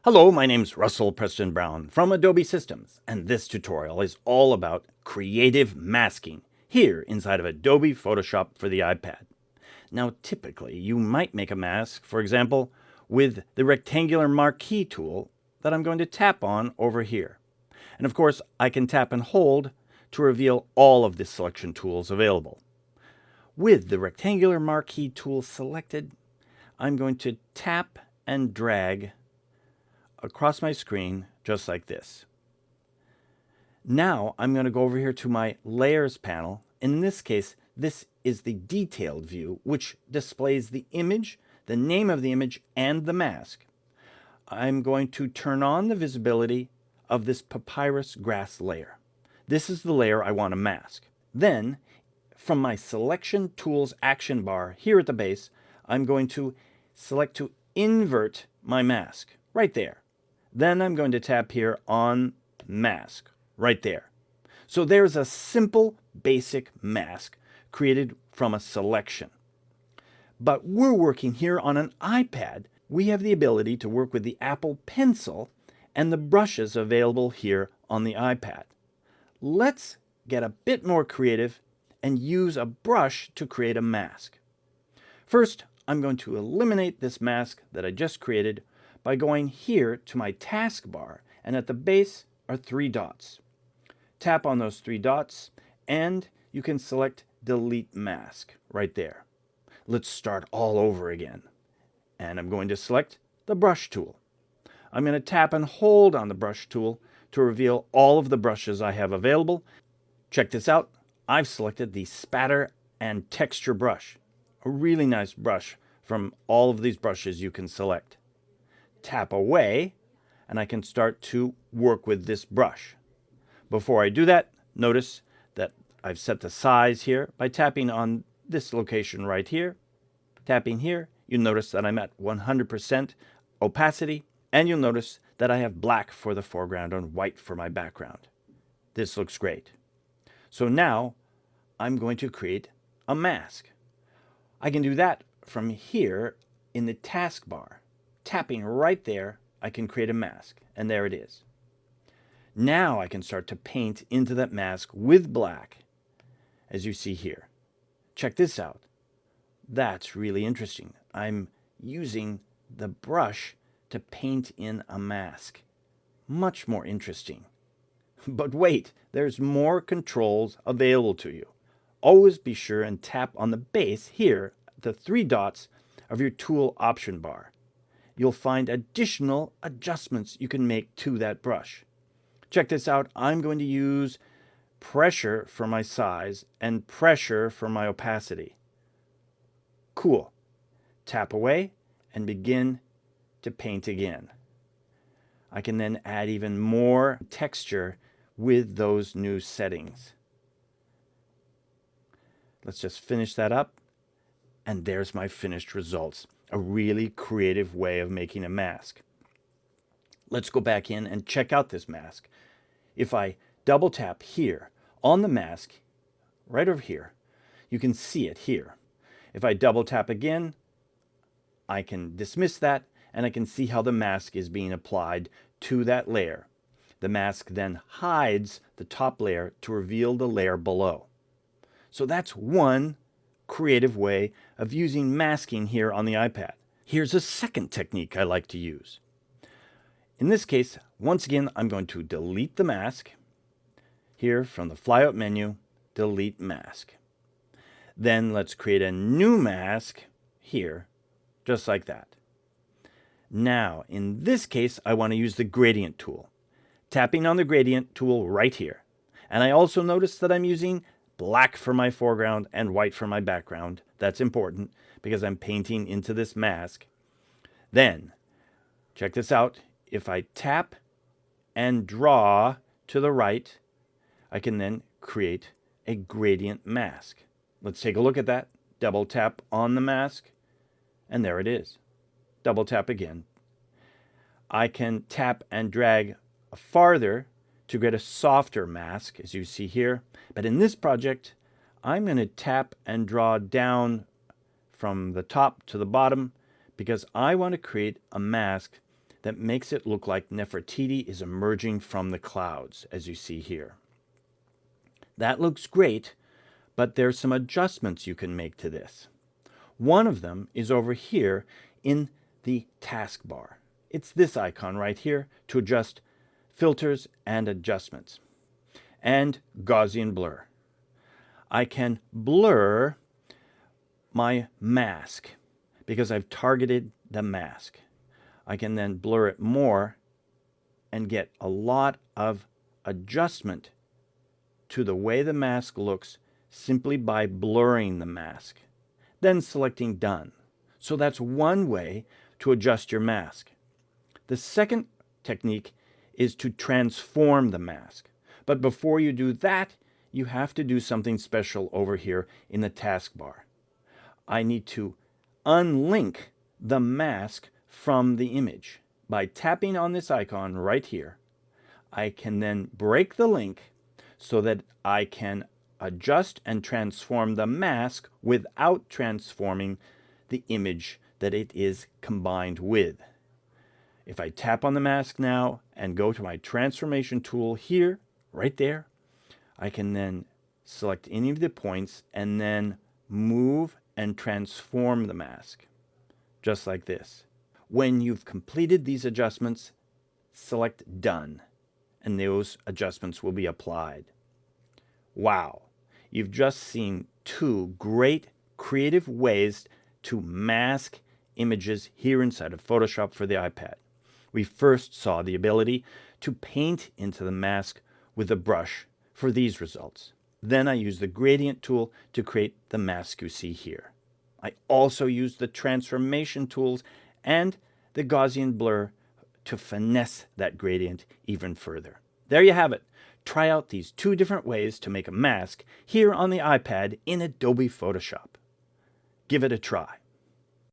Hello, my name's Russell Preston Brown from Adobe Systems, and this tutorial is all about creative masking here inside of Adobe Photoshop for the iPad. Now, typically, you might make a mask, for example, with the rectangular marquee tool that I'm going to tap on over here. And of course, I can tap and hold to reveal all of the selection tools available. With the rectangular marquee tool selected, I'm going to tap and drag across my screen just like this. Now I'm going to go over here to my layers panel. In this case, this is the detailed view, which displays the image, the name of the image, and the mask. I'm going to turn on the visibility of this papyrus grass layer. This is the layer I want to mask. Then, from my selection tools action bar here at the base, I'm going to select to invert my mask right there. Then I'm going to tap here on mask right there. So there's a simple basic mask created from a selection. But we're working here on an iPad. We have the ability to work with the Apple Pencil and the brushes available here on the iPad. Let's get a bit more creative and use a brush to create a mask. First, I'm going to eliminate this mask that I just created by going here to my taskbar, and at the base are three dots. Tap on those three dots and you can select Delete Mask right there. Let's start all over again. And I'm going to select the brush tool. I'm going to tap and hold on the brush tool to reveal all of the brushes I have available. Check this out. I've selected the Spatter and Texture brush, a really nice brush from all of these brushes you can select. Tap away and I can start to work with this brush. Before I do that, notice that I've set the size here by tapping on this location right here. Tapping here, you'll notice that I'm at 100% opacity, and you'll notice that I have black for the foreground and white for my background. This looks great. So now I'm going to create a mask. I can do that from here in the taskbar. Tapping right there, I can create a mask, and there it is. Now I can start to paint into that mask with black, as you see here. Check this out. That's really interesting. I'm using the brush to paint in a mask. Much more interesting. But wait, there's more controls available to you. Always be sure and tap on the base here, the three dots of your tool option bar. You'll find additional adjustments you can make to that brush. Check this out. I'm going to use pressure for my size and pressure for my opacity. Cool. Tap away and begin to paint again. I can then add even more texture with those new settings. Let's just finish that up. And there's my finished results. A really creative way of making a mask. Let's go back in and check out this mask. If I double tap here on the mask, right over here, you can see it here. If I double tap again, I can dismiss that and I can see how the mask is being applied to that layer. The mask then hides the top layer to reveal the layer below. So that's one creative way of using masking here on the iPad. Here's a second technique I like to use. In this case, once again, I'm going to delete the mask. Here from the flyout menu, delete mask. Then let's create a new mask here, just like that. Now, in this case, I want to use the gradient tool. Tapping on the gradient tool right here. And I also notice that I'm using black for my foreground and white for my background. That's important because I'm painting into this mask. Then, check this out. If I tap and draw to the right, I can then create a gradient mask. Let's take a look at that. Double tap on the mask, and there it is. Double tap again. I can tap and drag farther to get a softer mask, as you see here. But in this project, I'm going to tap and draw down from the top to the bottom because I want to create a mask that makes it look like Nefertiti is emerging from the clouds, as you see here. That looks great, but there's some adjustments you can make to this. One of them is over here in the taskbar. It's this icon right here to adjust filters and adjustments. And Gaussian blur. I can blur my mask because I've targeted the mask. I can then blur it more and get a lot of adjustment to the way the mask looks simply by blurring the mask, then selecting Done. So that's one way to adjust your mask. The second technique is to transform the mask. But before you do that, you have to do something special over here in the taskbar. I need to unlink the mask from the image. By tapping on this icon right here, I can then break the link so that I can adjust and transform the mask without transforming the image that it is combined with. If I tap on the mask now and go to my transformation tool here, right there, I can then select any of the points and then move and transform the mask, just like this. When you've completed these adjustments, select Done, and those adjustments will be applied. Wow, you've just seen two great creative ways to mask images here inside of Photoshop for the iPad. We first saw the ability to paint into the mask with a brush for these results. Then I used the gradient tool to create the mask you see here. I also used the transformation tools and the Gaussian blur to finesse that gradient even further. There you have it. Try out these two different ways to make a mask here on the iPad in Adobe Photoshop. Give it a try.